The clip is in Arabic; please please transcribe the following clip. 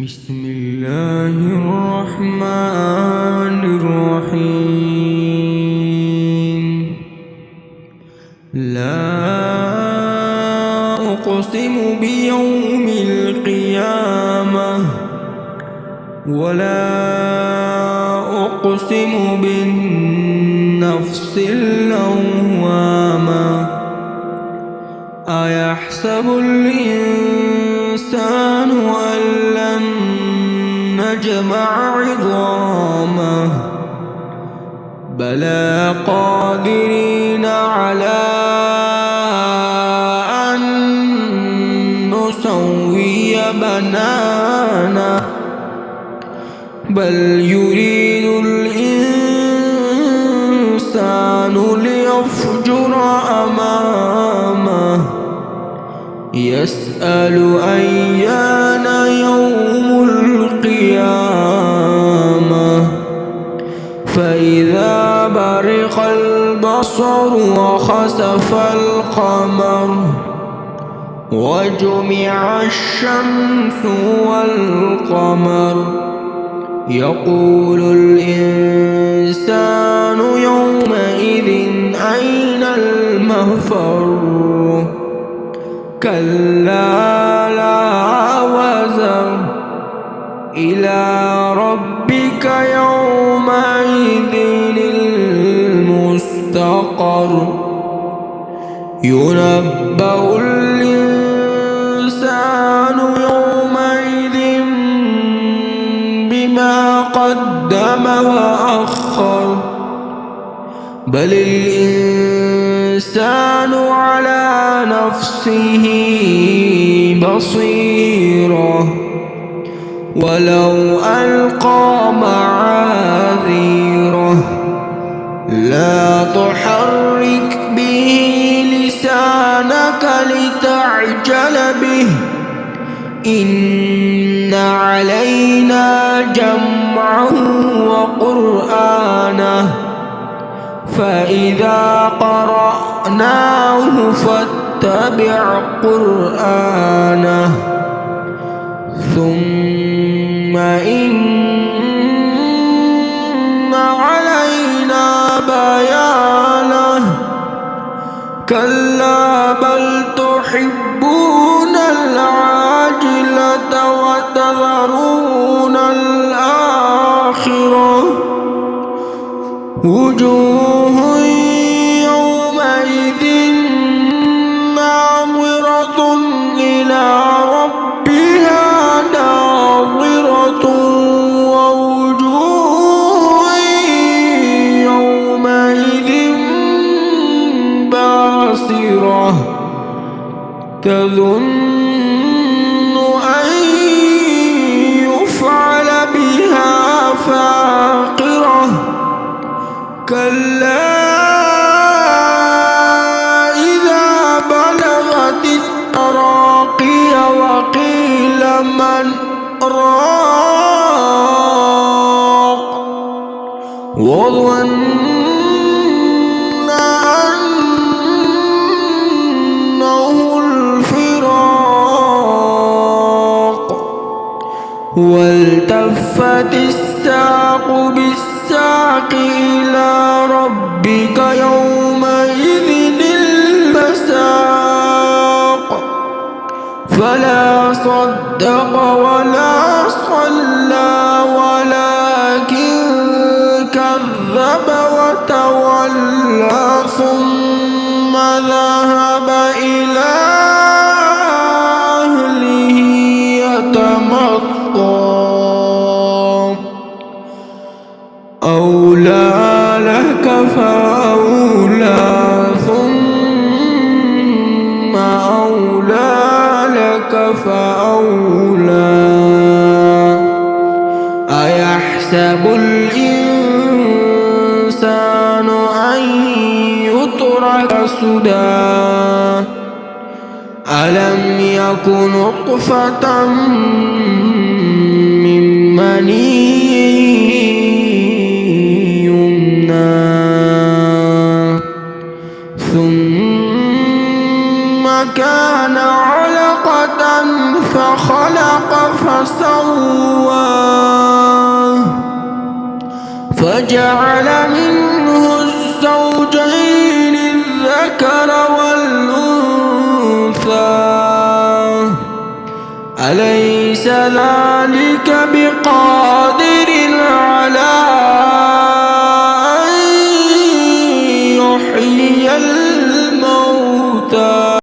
بسم الله الرحمن الرحيم. لا أقسم بيوم القيامة ولا أقسم بالنفس اللوامة. أيحسب الإنسان أن لن نجمع عظامه بلى قادرين على أن نسوي بنانه بل يريد الإنسان ليفجر أمامه يسأل أيان يوم القيامة فإذا برق البصر وخسف القمر وجمع الشمس والقمر يقول الإنسان يومئذ أين المفر كلا لا وزر إلى ربك يومئذ المستقر ينبأ الإنسان يومئذ بما قدم وأخر بل الإنسان على نفسه بصيرة ولو ألقى معاذيره لا تحرك به لسانك لتعجل به إن علينا جمعه وقرآنه فإذا قرأناه فاتبع قرآنه ثم إن علينا بيانه كلا بل تحبون العاجلة وتذرون الآخرة وجوه يومئذ ناظرة إلى ربها ناظرة ووجوه يومئذ باسرة تظن أن يفعل بها فاقرة كلا إذا بلغت التراقي وقيل من راق وظن أنه الفراق والتفت الساق بالساق إلى ربك يومئذ المساق فلا صدق ولا صلى ولكن كذب وتولى ثم ذهب إلى أهله يتمطى أولى لك فأولى ثم أولى لك فأولى أيحسب الإنسان أن يترك سدى ألم يك نطفة من مني ثم كان علقة فخلق فسوى فجعل منه الزوجين الذكر والأنثى أليس ذلك بقادر